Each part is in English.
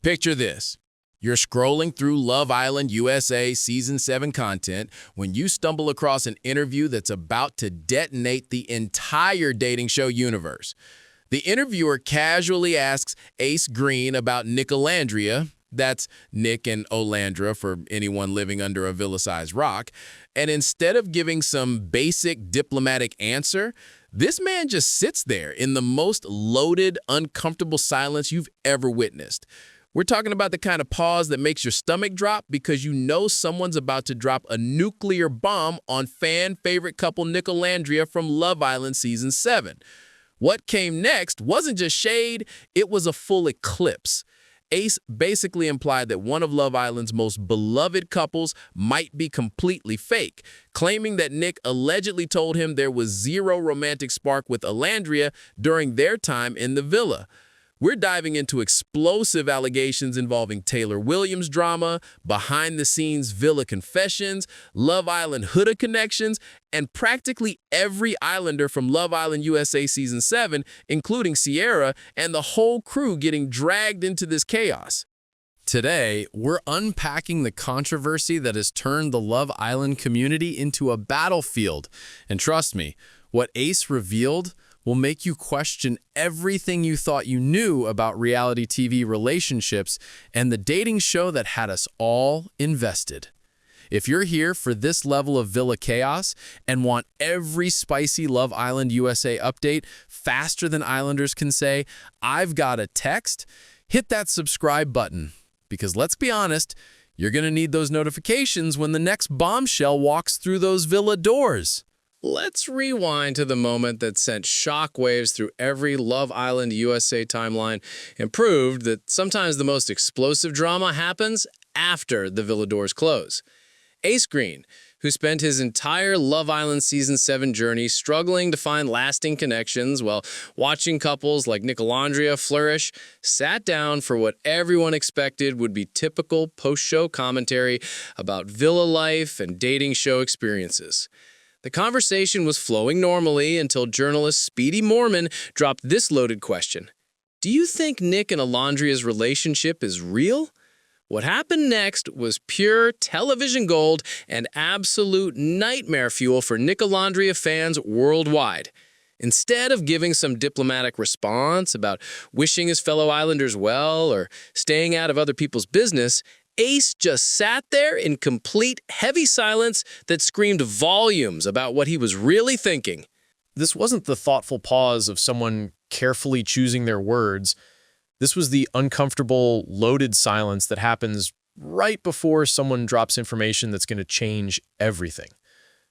Picture this. You're scrolling through Love Island USA Season 7 content when you stumble across an interview that's about to detonate the entire dating show universe. The interviewer casually asks Ace Greene about Nicolandria, that's Nic and Olandria for anyone living under a villa-sized rock, and instead of giving some basic diplomatic answer, this man just sits there in the most loaded, uncomfortable silence you've ever witnessed. We're talking about the kind of pause that makes your stomach drop because you know someone's about to drop a nuclear bomb on fan-favorite couple Nicolandria from Love Island Season 7. What came next wasn't just shade, it was a full eclipse. Ace basically implied that one of Love Island's most beloved couples might be completely fake, claiming that Nic allegedly told him there was zero romantic spark with Olandria during their time in the villa. We're diving into explosive allegations involving Taylor Williams drama, behind-the-scenes villa confessions, Love Island Huda connections, and practically every Islander from Love Island USA Season 7, including Sierra, and the whole crew getting dragged into this chaos. Today, we're unpacking the controversy that has turned the Love Island community into a battlefield. And trust me, what Ace revealed will make you question everything you thought you knew about reality TV relationships and the dating show that had us all invested. If you're here for this level of villa chaos and want every spicy Love Island USA update faster than Islanders can say, "I've got a text," hit that subscribe button. Because let's be honest, you're going to need those notifications when the next bombshell walks through those villa doors. Let's rewind to the moment that sent shockwaves through every Love Island USA timeline and proved that sometimes the most explosive drama happens after the villa doors close. Ace Greene, who spent his entire Love Island Season 7 journey struggling to find lasting connections while watching couples like Nicolandria flourish, sat down for what everyone expected would be typical post-show commentary about villa life and dating show experiences. The conversation was flowing normally until journalist Speedy Mormon dropped this loaded question. Do you think Nic and Olandria's relationship is real? What happened next was pure television gold and absolute nightmare fuel for Nicolandria fans worldwide. Instead of giving some diplomatic response about wishing his fellow Islanders well or staying out of other people's business, Ace just sat there in complete heavy silence that screamed volumes about what he was really thinking. This wasn't the thoughtful pause of someone carefully choosing their words. This was the uncomfortable, loaded silence that happens right before someone drops information that's going to change everything.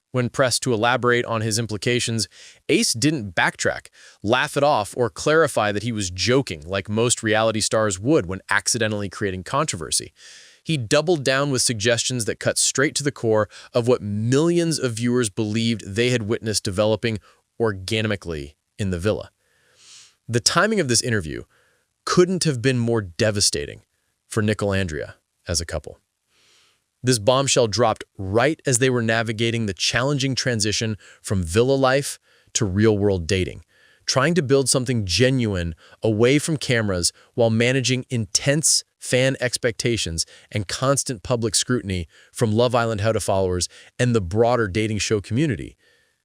When pressed to elaborate on his implications, Ace didn't backtrack, laugh it off, or clarify that he was joking like most reality stars would when accidentally creating controversy. He doubled down with suggestions that cut straight to the core of what millions of viewers believed they had witnessed developing organically in the villa. The timing of this interview couldn't have been more devastating for Nicolandria as a couple. This bombshell dropped right as they were navigating the challenging transition from villa life to real-world dating, trying to build something genuine away from cameras while managing intense fan expectations and constant public scrutiny from Love Island Huda followers and the broader dating show community.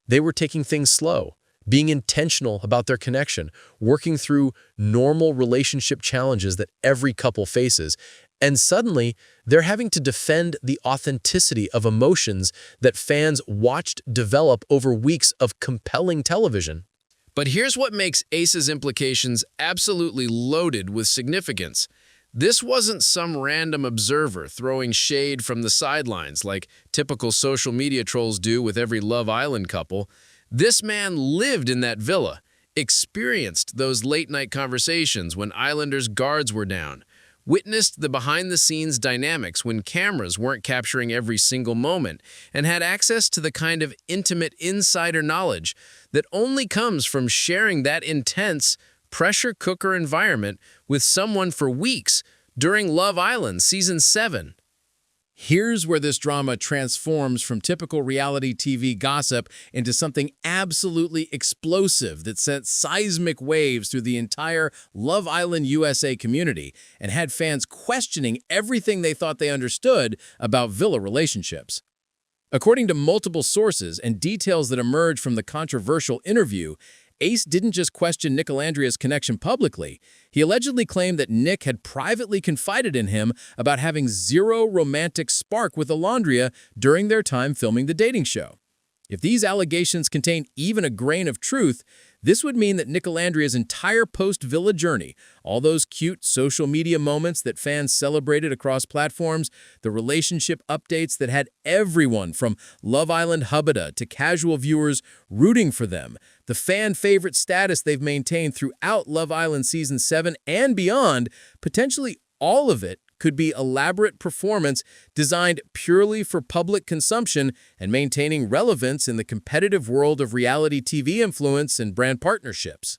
They were taking things slow, being intentional about their connection, working through normal relationship challenges that every couple faces, and suddenly they're having to defend the authenticity of emotions that fans watched develop over weeks of compelling television. But here's what makes Ace's implications absolutely loaded with significance. This wasn't some random observer throwing shade from the sidelines like typical social media trolls do with every Love Island couple. This man lived in that villa, experienced those late-night conversations when Islanders' guards were down, witnessed the behind-the-scenes dynamics when cameras weren't capturing every single moment, and had access to the kind of intimate insider knowledge that only comes from sharing that intense pressure cooker environment with someone for weeks during Love Island Season 7. Here's where this drama transforms from typical reality TV gossip into something absolutely explosive that sent seismic waves through the entire Love Island USA community and had fans questioning everything they thought they understood about villa relationships. According to multiple sources and details that emerged from the controversial interview, Ace didn't just question Nicolandria's connection publicly. He allegedly claimed that Nic had privately confided in him about having zero romantic spark with Olandria during their time filming the dating show. If these allegations contain even a grain of truth, this would mean that Nicolandria's entire post-villa journey, all those cute social media moments that fans celebrated across platforms, the relationship updates that had everyone from Love Island hubbub to casual viewers rooting for them, the fan favorite status they've maintained throughout Love Island Season 7 and beyond, potentially all of it could be elaborate performance designed purely for public consumption and maintaining relevance in the competitive world of reality TV influence and brand partnerships.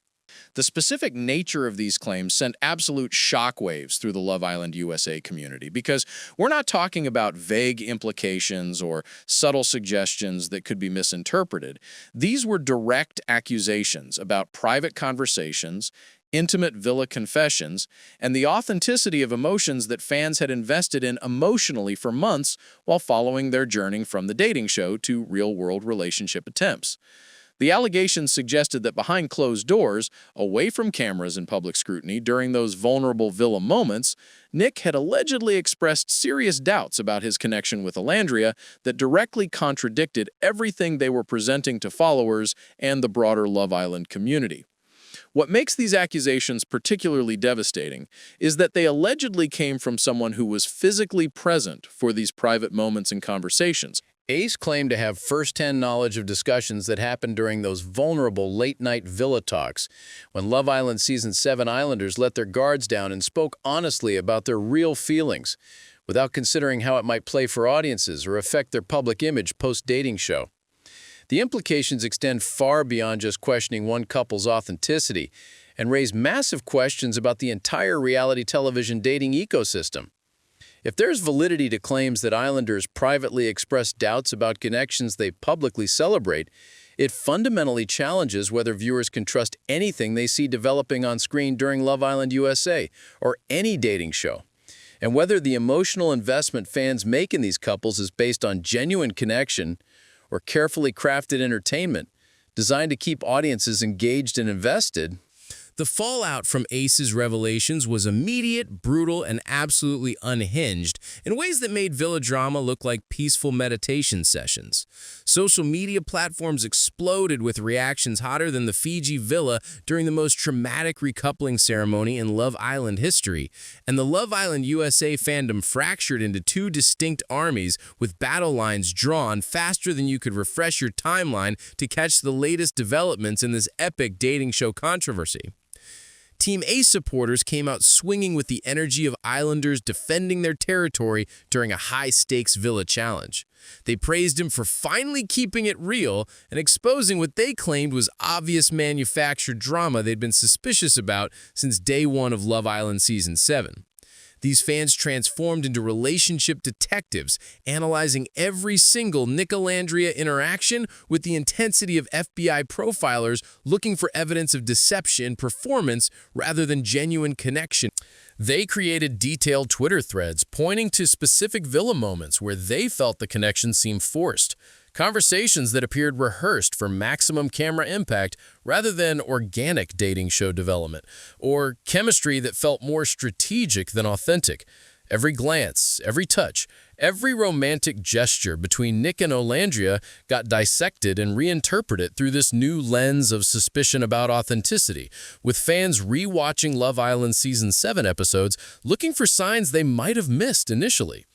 The specific nature of these claims sent absolute shockwaves through the Love Island USA community because we're not talking about vague implications or subtle suggestions that could be misinterpreted. These were direct accusations about private conversations, intimate villa confessions, and the authenticity of emotions that fans had invested in emotionally for months while following their journey from the dating show to real-world relationship attempts. The allegations suggested that behind closed doors, away from cameras and public scrutiny during those vulnerable villa moments, Nic had allegedly expressed serious doubts about his connection with Olandria that directly contradicted everything they were presenting to followers and the broader Love Island community. What makes these accusations particularly devastating is that they allegedly came from someone who was physically present for these private moments and conversations. Ace claimed to have first-hand knowledge of discussions that happened during those vulnerable late-night villa talks, when Love Island Season 7 Islanders let their guards down and spoke honestly about their real feelings, without considering how it might play for audiences or affect their public image post-dating show. The implications extend far beyond just questioning one couple's authenticity and raise massive questions about the entire reality television dating ecosystem. If there's validity to claims that Islanders privately express doubts about connections they publicly celebrate, it fundamentally challenges whether viewers can trust anything they see developing on screen during Love Island USA or any dating show, and whether the emotional investment fans make in these couples is based on genuine connection or carefully crafted entertainment designed to keep audiences engaged and invested. The fallout from Ace's revelations was immediate, brutal, and absolutely unhinged in ways that made villa drama look like peaceful meditation sessions. Social media platforms exploded with reactions hotter than the Fiji villa during the most traumatic recoupling ceremony in Love Island history, and the Love Island USA fandom fractured into two distinct armies with battle lines drawn faster than you could refresh your timeline to catch the latest developments in this epic dating show controversy. Team Ace supporters came out swinging with the energy of Islanders defending their territory during a high-stakes villa challenge. They praised him for finally keeping it real and exposing what they claimed was obvious manufactured drama they'd been suspicious about since day one of Love Island Season 7. These fans transformed into relationship detectives, analyzing every single Nicolandria interaction with the intensity of FBI profilers looking for evidence of deception performance rather than genuine connection. They created detailed Twitter threads pointing to specific villa moments where they felt the connection seemed forced, conversations that appeared rehearsed for maximum camera impact rather than organic dating show development, or chemistry that felt more strategic than authentic. Every glance, every touch, every romantic gesture between Nic and Olandria got dissected and reinterpreted through this new lens of suspicion about authenticity, with fans re-watching Love Island Season 7 episodes looking for signs they might have missed initially.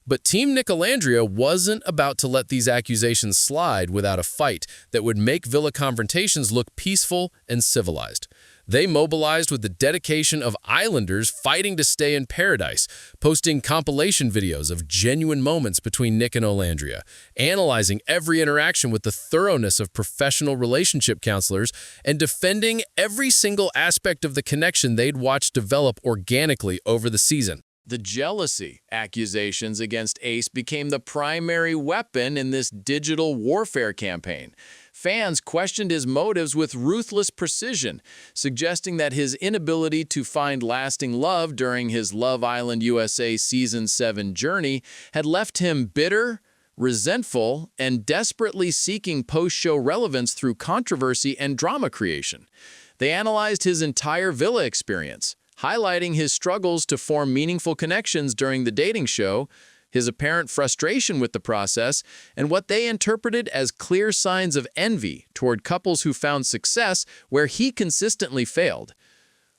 But Team Nicolandria wasn't about to let these accusations slide without a fight that would make villa confrontations look peaceful and civilized. They mobilized with the dedication of Islanders fighting to stay in paradise, posting compilation videos of genuine moments between Nic and Olandria, analyzing every interaction with the thoroughness of professional relationship counselors, and defending every single aspect of the connection they'd watched develop organically over the season. The jealousy accusations against Ace became the primary weapon in this digital warfare campaign. Fans questioned his motives with ruthless precision, suggesting that his inability to find lasting love during his Love Island USA Season 7 journey had left him bitter, resentful, and desperately seeking post-show relevance through controversy and drama creation. They analyzed his entire villa experience, highlighting his struggles to form meaningful connections during the dating show, his apparent frustration with the process, and what they interpreted as clear signs of envy toward couples who found success where he consistently failed.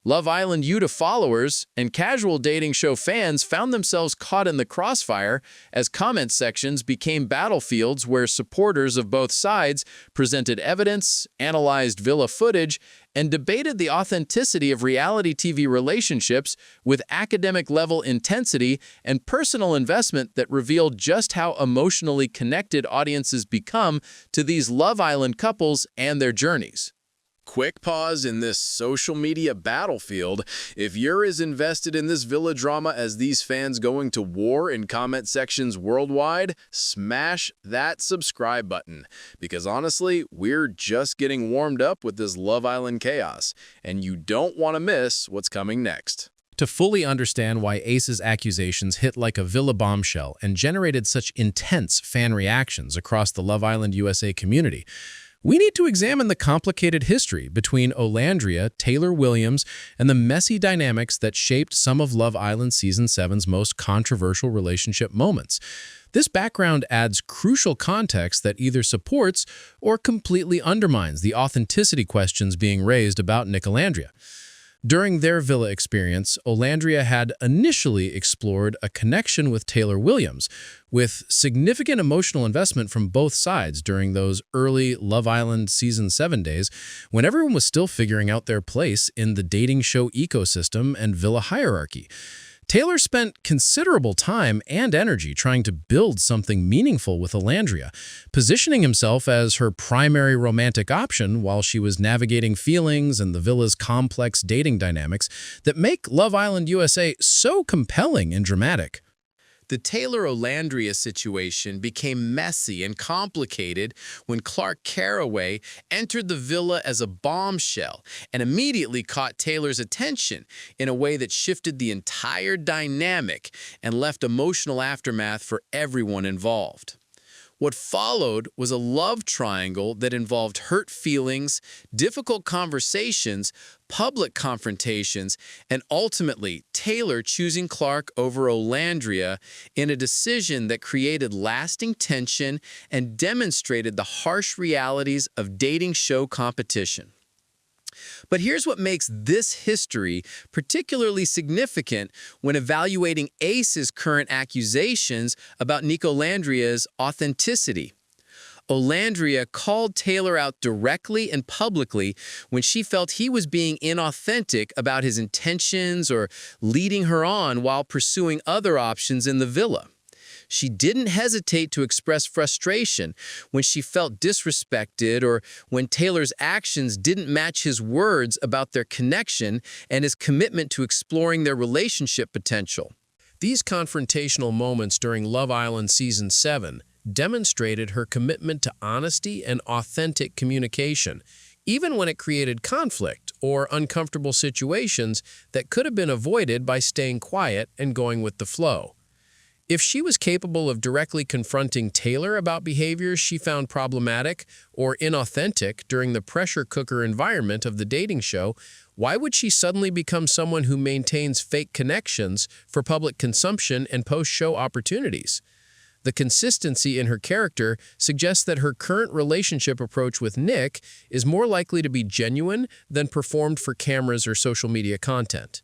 Love Island UTA followers and casual dating show fans found themselves caught in the crossfire as comment sections became battlefields where supporters of both sides presented evidence, analyzed villa footage, and debated the authenticity of reality TV relationships with academic-level intensity and personal investment that revealed just how emotionally connected audiences become to these Love Island couples and their journeys. Quick pause in this social media battlefield. If you're as invested in this villa drama as these fans going to war in comment sections worldwide, smash that subscribe button. Because honestly, we're just getting warmed up with this Love Island chaos, and you don't want to miss what's coming next. To fully understand why Ace's accusations hit like a villa bombshell and generated such intense fan reactions across the Love Island USA community, we need to examine the complicated history between Olandria, Taylor Williams, and the messy dynamics that shaped some of Love Island Season 7's most controversial relationship moments. This background adds crucial context that either supports or completely undermines the authenticity questions being raised about Nicolandria. During their villa experience, Olandria had initially explored a connection with Taylor Williams, with significant emotional investment from both sides during those early Love Island Season 7 days, when everyone was still figuring out their place in the dating show ecosystem and villa hierarchy. Taylor spent considerable time and energy trying to build something meaningful with Olandria, positioning himself as her primary romantic option while she was navigating feelings and the villa's complex dating dynamics that make Love Island USA so compelling and dramatic. The Taylor-Olandria situation became messy and complicated when Clark Carraway entered the villa as a bombshell and immediately caught Taylor's attention in a way that shifted the entire dynamic and left emotional aftermath for everyone involved. What followed was a love triangle that involved hurt feelings, difficult conversations, public confrontations, and ultimately Taylor choosing Clark over Olandria in a decision that created lasting tension and demonstrated the harsh realities of dating show competition. But here's what makes this history particularly significant when evaluating Ace's current accusations about Nicolandria's authenticity. Olandria called Taylor out directly and publicly when she felt he was being inauthentic about his intentions or leading her on while pursuing other options in the villa. She didn't hesitate to express frustration when she felt disrespected or when Taylor's actions didn't match his words about their connection and his commitment to exploring their relationship potential. These confrontational moments during Love Island Season 7 demonstrated her commitment to honesty and authentic communication, even when it created conflict or uncomfortable situations that could have been avoided by staying quiet and going with the flow. If she was capable of directly confronting Taylor about behaviors she found problematic or inauthentic during the pressure cooker environment of the dating show, why would she suddenly become someone who maintains fake connections for public consumption and post-show opportunities? The consistency in her character suggests that her current relationship approach with Nick is more likely to be genuine than performed for cameras or social media content.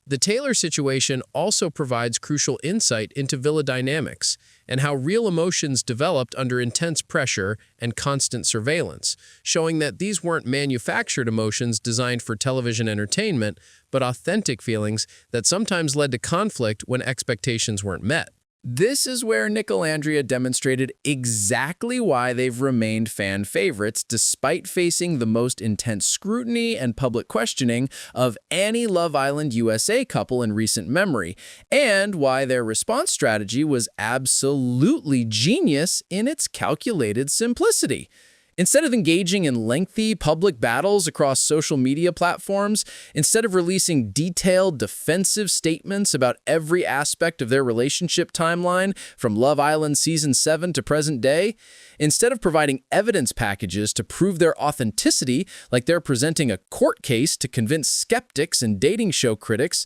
The Taylor situation also provides crucial insight into villa dynamics and how real emotions developed under intense pressure and constant surveillance, showing that these weren't manufactured emotions designed for television entertainment, but authentic feelings that sometimes led to conflict when expectations weren't met. This is where Nicolandria demonstrated exactly why they've remained fan favorites despite facing the most intense scrutiny and public questioning of any Love Island USA couple in recent memory, and why their response strategy was absolutely genius in its calculated simplicity. Instead of engaging in lengthy public battles across social media platforms, instead of releasing detailed defensive statements about every aspect of their relationship timeline from Love Island Season 7 to present day, instead of providing evidence packages to prove their authenticity like they're presenting a court case to convince skeptics and dating show critics,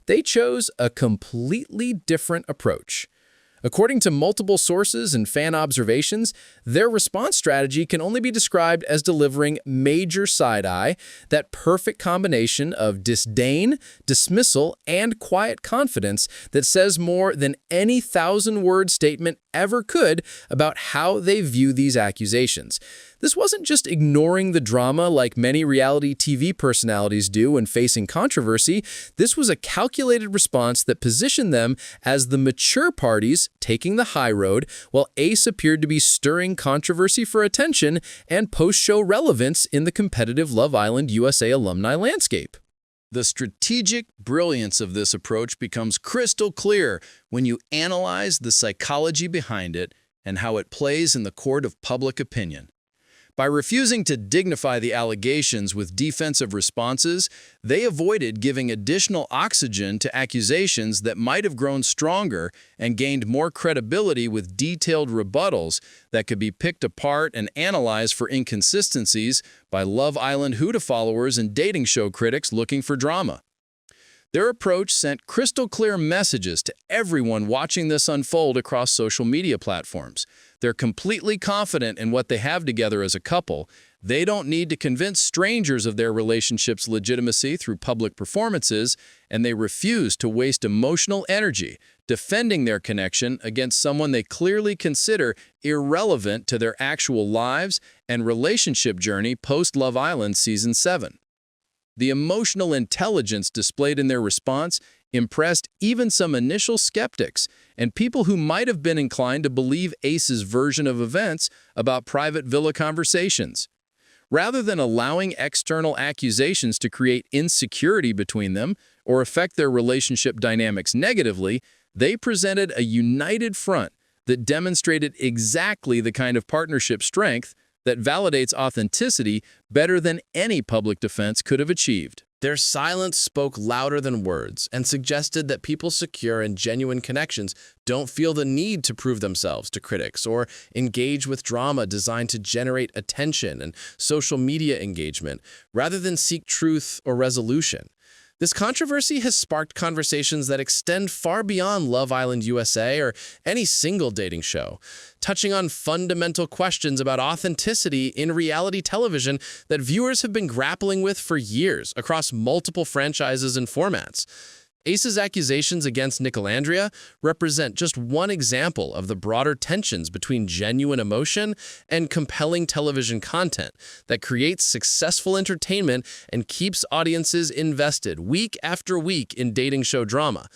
they chose a completely different approach. According to multiple sources and fan observations, their response strategy can only be described as delivering major side-eye, that perfect combination of disdain, dismissal, and quiet confidence that says more than any 1,000-word statement ever could about how they view these accusations. This wasn't just ignoring the drama like many reality TV personalities do when facing controversy. This was a calculated response that positioned them as the mature parties taking the high road, while Ace appeared to be stirring controversy for attention and post-show relevance in the competitive Love Island USA alumni landscape. The strategic brilliance of this approach becomes crystal clear when you analyze the psychology behind it and how it plays in the court of public opinion. By refusing to dignify the allegations with defensive responses, they avoided giving additional oxygen to accusations that might have grown stronger and gained more credibility with detailed rebuttals that could be picked apart and analyzed for inconsistencies by Love Island Huda followers and dating show critics looking for drama. Their approach sent crystal-clear messages to everyone watching this unfold across social media platforms. They're completely confident in what they have together as a couple. They don't need to convince strangers of their relationship's legitimacy through public performances, and they refuse to waste emotional energy defending their connection against someone they clearly consider irrelevant to their actual lives and relationship journey post-Love Island Season 7. The emotional intelligence displayed in their response impressed even some initial skeptics and people who might have been inclined to believe Ace's version of events about private villa conversations. Rather than allowing external accusations to create insecurity between them or affect their relationship dynamics negatively, they presented a united front that demonstrated exactly the kind of partnership strength that validates authenticity better than any public defense could have achieved. Their silence spoke louder than words and suggested that people secure in genuine connections don't feel the need to prove themselves to critics or engage with drama designed to generate attention and social media engagement, rather than seek truth or resolution. This controversy has sparked conversations that extend far beyond Love Island USA or any single dating show, touching on fundamental questions about authenticity in reality television that viewers have been grappling with for years across multiple franchises and formats. Ace's accusations against Nicolandria represent just one example of the broader tensions between genuine emotion and compelling television content that creates successful entertainment and keeps audiences invested week after week in dating show drama.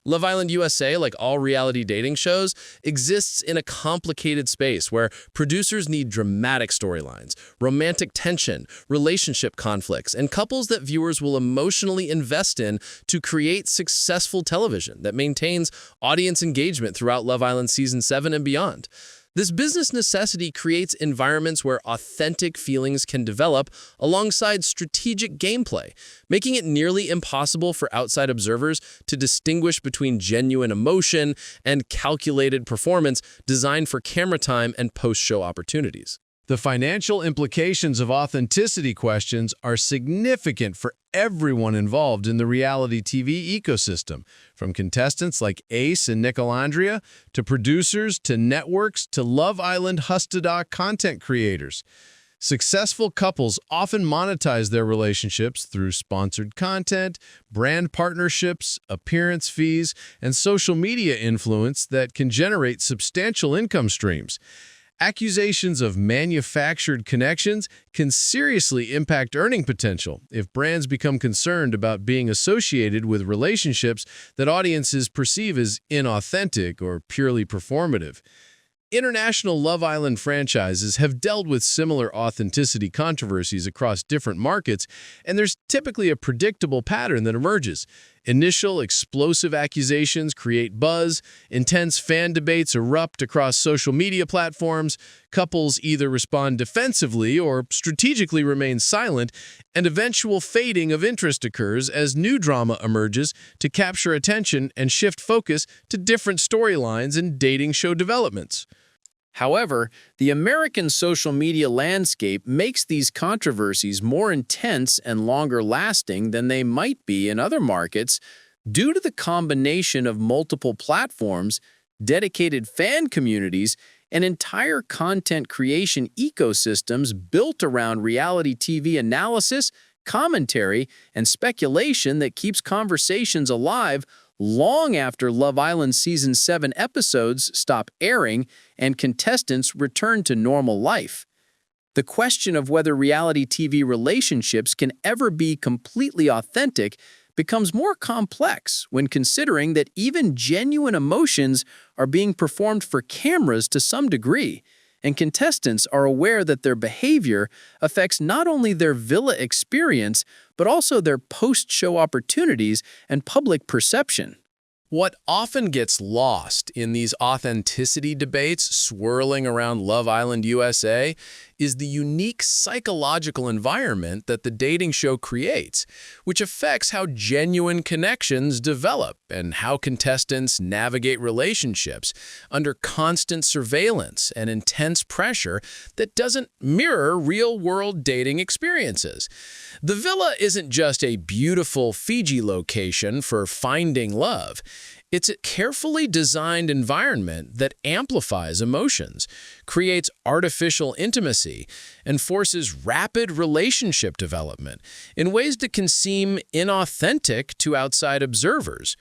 Love Island USA, like all reality dating shows, exists in a complicated space where producers need dramatic storylines, romantic tension, relationship conflicts, and couples that viewers will emotionally invest in to create successful television that maintains audience engagement throughout Love Island Season 7 and beyond. This business necessity creates environments where authentic feelings can develop alongside strategic gameplay, making it nearly impossible for outside observers to distinguish between genuine emotion and calculated performance designed for camera time and post-show opportunities. The financial implications of authenticity questions are significant for everyone involved in the reality TV ecosystem, from contestants like Ace and Nicolandria to producers to networks to Love Island Hustadog content creators. Successful couples often monetize their relationships through sponsored content, brand partnerships, appearance fees, and social media influence that can generate substantial income streams. Accusations of manufactured connections can seriously impact earning potential if brands become concerned about being associated with relationships that audiences perceive as inauthentic or purely performative. International Love Island franchises have dealt with similar authenticity controversies across different markets, and there's typically a predictable pattern that emerges. Initial explosive accusations create buzz, intense fan debates erupt across social media platforms, couples either respond defensively or strategically remain silent, and eventual fading of interest occurs as new drama emerges to capture attention and shift focus to different storylines and dating show developments. However, the American social media landscape makes these controversies more intense and longer-lasting than they might be in other markets due to the combination of multiple platforms, dedicated fan communities, and entire content creation ecosystems built around reality TV analysis, commentary, and speculation that keeps conversations alive long after Love Island Season 7 episodes stop airing and contestants return to normal life. The question of whether reality TV relationships can ever be completely authentic becomes more complex when considering that even genuine emotions are being performed for cameras to some degree, and contestants are aware that their behavior affects not only their villa experience, but also their post-show opportunities and public perception. What often gets lost in these authenticity debates swirling around Love Island USA is the unique psychological environment that the dating show creates, which affects how genuine connections develop and how contestants navigate relationships under constant surveillance and intense pressure that doesn't mirror real-world dating experiences. The villa isn't just a beautiful Fiji location for finding love. It's a carefully designed environment that amplifies emotions, creates artificial intimacy, and forces rapid relationship development in ways that can seem inauthentic to outside observers.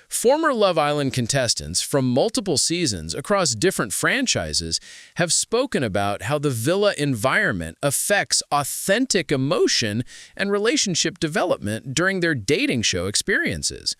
Former Love Island contestants from multiple seasons across different franchises have spoken about how the villa environment affects authentic emotion and relationship development during their dating show experiences.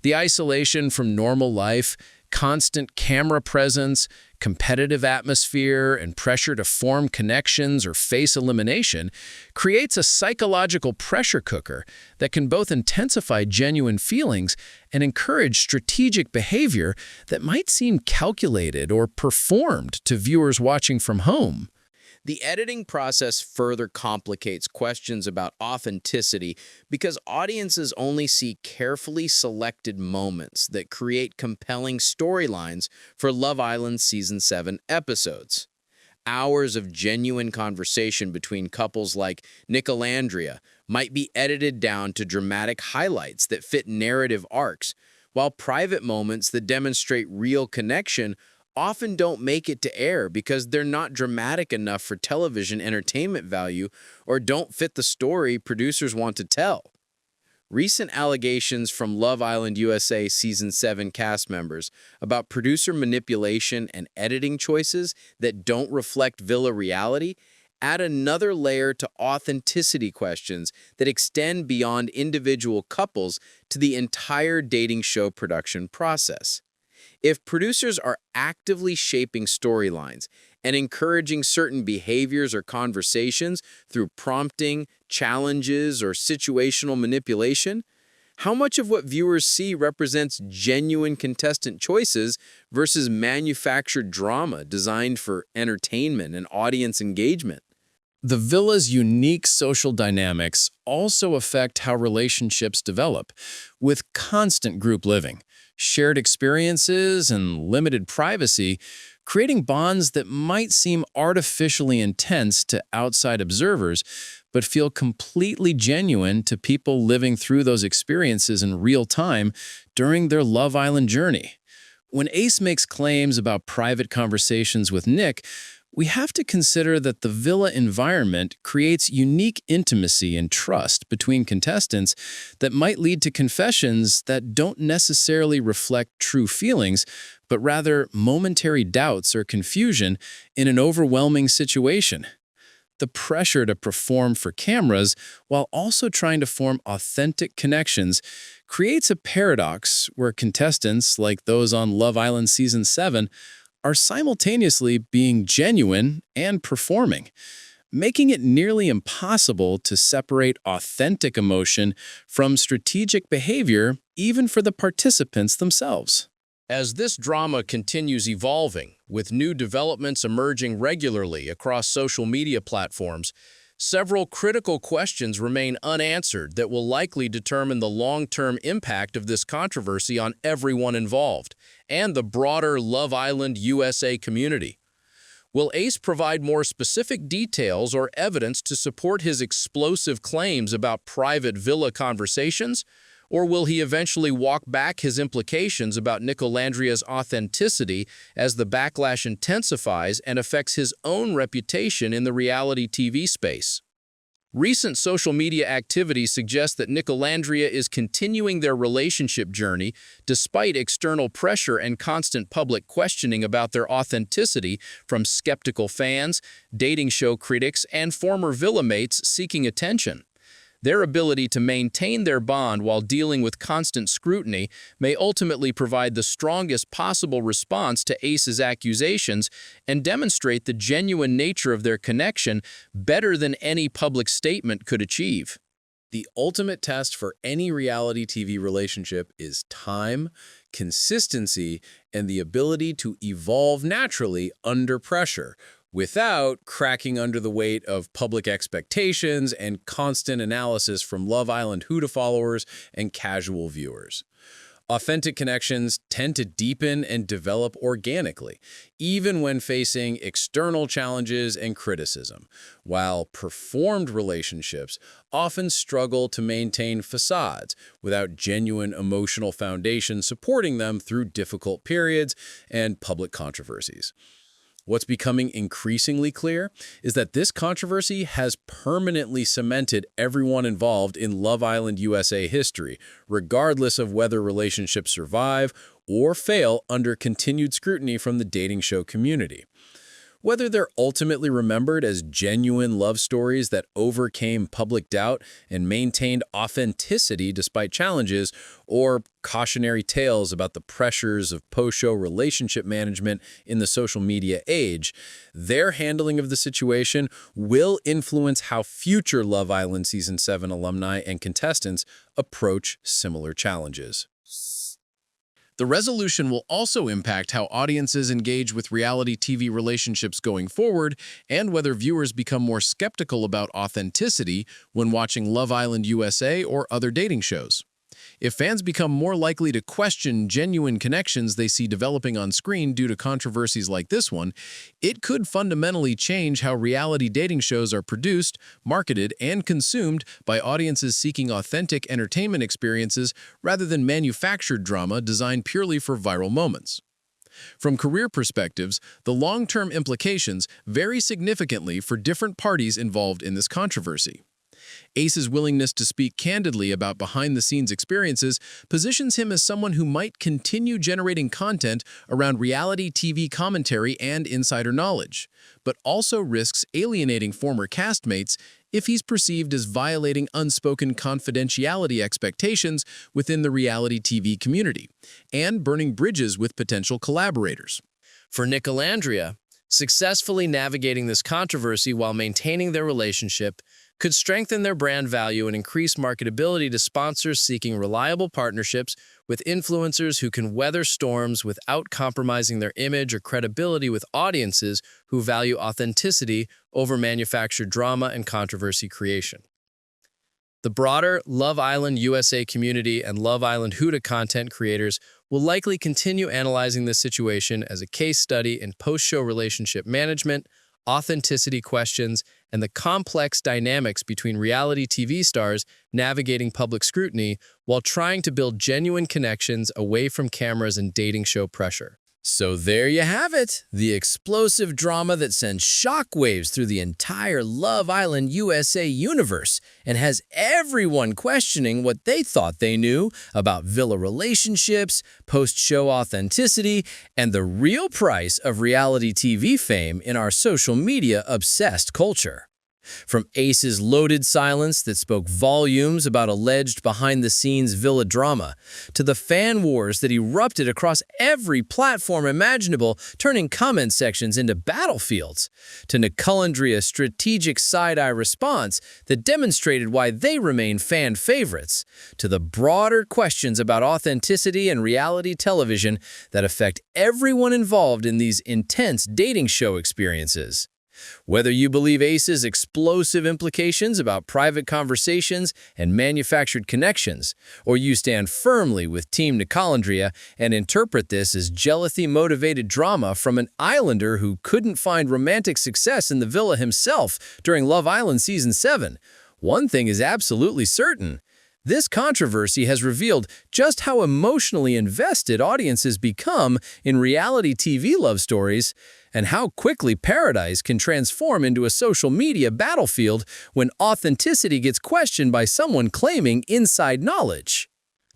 The isolation from normal life, constant camera presence, competitive atmosphere, and pressure to form connections or face elimination creates a psychological pressure cooker that can both intensify genuine feelings and encourage strategic behavior that might seem calculated or performed to viewers watching from home. The editing process further complicates questions about authenticity because audiences only see carefully selected moments that create compelling storylines for Love Island Season 7 episodes. Hours of genuine conversation between couples like Nic and Olandria might be edited down to dramatic highlights that fit narrative arcs, while private moments that demonstrate real connection often don't make it to air because they're not dramatic enough for television entertainment value or don't fit the story producers want to tell. Recent allegations from Love Island USA Season 7 cast members about producer manipulation and editing choices that don't reflect villa reality add another layer to authenticity questions that extend beyond individual couples to the entire dating show production process. If producers are actively shaping storylines and encouraging certain behaviors or conversations through prompting, challenges, or situational manipulation, how much of what viewers see represents genuine contestant choices versus manufactured drama designed for entertainment and audience engagement? The villa's unique social dynamics also affect how relationships develop, with constant group living, shared experiences, and limited privacy, creating bonds that might seem artificially intense to outside observers, but feel completely genuine to people living through those experiences in real time during their Love Island journey. When Ace makes claims about private conversations with Nic, we have to consider that the villa environment creates unique intimacy and trust between contestants that might lead to confessions that don't necessarily reflect true feelings, but rather momentary doubts or confusion in an overwhelming situation. The pressure to perform for cameras while also trying to form authentic connections creates a paradox where contestants, like those on Love Island Season 7, are simultaneously being genuine and performing, making it nearly impossible to separate authentic emotion from strategic behavior, even for the participants themselves. As this drama continues evolving, with new developments emerging regularly across social media platforms, several critical questions remain unanswered that will likely determine the long-term impact of this controversy on everyone involved and the broader Love Island USA community. Will Ace provide more specific details or evidence to support his explosive claims about private villa conversations? Or will he eventually walk back his implications about Nicolandria's authenticity as the backlash intensifies and affects his own reputation in the reality TV space? Recent social media activity suggests that Nicolandria is continuing their relationship journey despite external pressure and constant public questioning about their authenticity from skeptical fans, dating show critics, and former villa mates seeking attention. Their ability to maintain their bond while dealing with constant scrutiny may ultimately provide the strongest possible response to Ace's accusations and demonstrate the genuine nature of their connection better than any public statement could achieve. The ultimate test for any reality TV relationship is time, consistency, and the ability to evolve naturally under pressure, without cracking under the weight of public expectations and constant analysis from Love Island Huda followers and casual viewers. Authentic connections tend to deepen and develop organically, even when facing external challenges and criticism, while performed relationships often struggle to maintain facades without genuine emotional foundation supporting them through difficult periods and public controversies. What's becoming increasingly clear is that this controversy has permanently cemented everyone involved in Love Island USA history, regardless of whether relationships survive or fail under continued scrutiny from the dating show community. Whether they're ultimately remembered as genuine love stories that overcame public doubt and maintained authenticity despite challenges, or cautionary tales about the pressures of post-show relationship management in the social media age, their handling of the situation will influence how future Love Island Season 7 alumni and contestants approach similar challenges. The resolution will also impact how audiences engage with reality TV relationships going forward and whether viewers become more skeptical about authenticity when watching Love Island USA or other dating shows. If fans become more likely to question genuine connections they see developing on screen due to controversies like this one, it could fundamentally change how reality dating shows are produced, marketed, and consumed by audiences seeking authentic entertainment experiences rather than manufactured drama designed purely for viral moments. From career perspectives, the long-term implications vary significantly for different parties involved in this controversy. Ace's willingness to speak candidly about behind-the-scenes experiences positions him as someone who might continue generating content around reality TV commentary and insider knowledge, but also risks alienating former castmates if he's perceived as violating unspoken confidentiality expectations within the reality TV community, and burning bridges with potential collaborators. For Nicolandria, successfully navigating this controversy while maintaining their relationship could strengthen their brand value and increase marketability to sponsors seeking reliable partnerships with influencers who can weather storms without compromising their image or credibility with audiences who value authenticity over manufactured drama and controversy creation. The broader Love Island USA community and Love Island Huda content creators will likely continue analyzing this situation as a case study in post-show relationship management, authenticity questions, and the complex dynamics between reality TV stars navigating public scrutiny while trying to build genuine connections away from cameras and dating show pressure. So there you have it, the explosive drama that sends shockwaves through the entire Love Island USA universe and has everyone questioning what they thought they knew about villa relationships, post-show authenticity, and the real price of reality TV fame in our social media-obsessed culture. From Ace's loaded silence that spoke volumes about alleged behind-the-scenes villa drama, to the fan wars that erupted across every platform imaginable, turning comment sections into battlefields, to Nicolandria's strategic side-eye response that demonstrated why they remain fan favorites, to the broader questions about authenticity and reality television that affect everyone involved in these intense dating show experiences. Whether you believe Ace's explosive implications about private conversations and manufactured connections, or you stand firmly with Team Nicolandria and interpret this as jealousy-motivated drama from an islander who couldn't find romantic success in the villa himself during Love Island Season 7, one thing is absolutely certain. This controversy has revealed just how emotionally invested audiences become in reality TV love stories, and how quickly paradise can transform into a social media battlefield when authenticity gets questioned by someone claiming inside knowledge.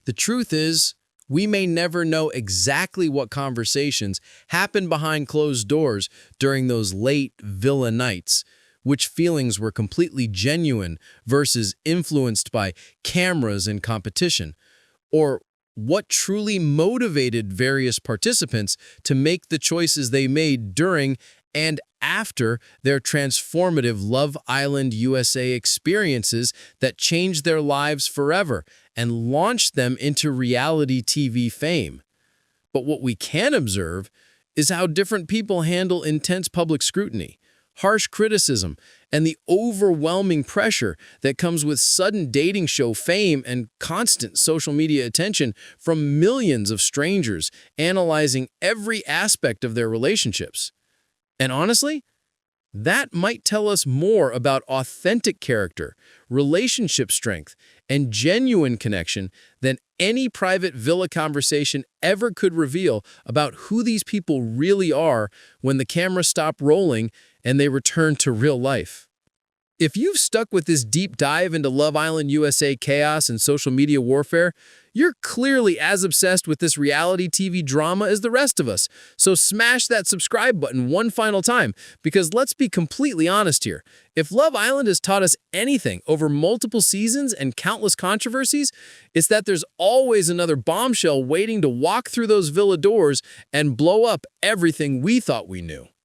The truth is, we may never know exactly what conversations happened behind closed doors during those late villa nights, which feelings were completely genuine versus influenced by cameras and competition, or what truly motivated various participants to make the choices they made during and after their transformative Love Island USA experiences that changed their lives forever and launched them into reality TV fame. But what we can observe is how different people handle intense public scrutiny, harsh criticism, and the overwhelming pressure that comes with sudden dating show fame and constant social media attention from millions of strangers analyzing every aspect of their relationships. And honestly, that might tell us more about authentic character, relationship strength, and genuine connection than any private villa conversation ever could reveal about who these people really are when the cameras stop rolling and they return to real life. If you've stuck with this deep dive into Love Island USA chaos and social media warfare, you're clearly as obsessed with this reality TV drama as the rest of us. So smash that subscribe button one final time, because let's be completely honest here. If Love Island has taught us anything over multiple seasons and countless controversies, it's that there's always another bombshell waiting to walk through those villa doors and blow up everything we thought we knew.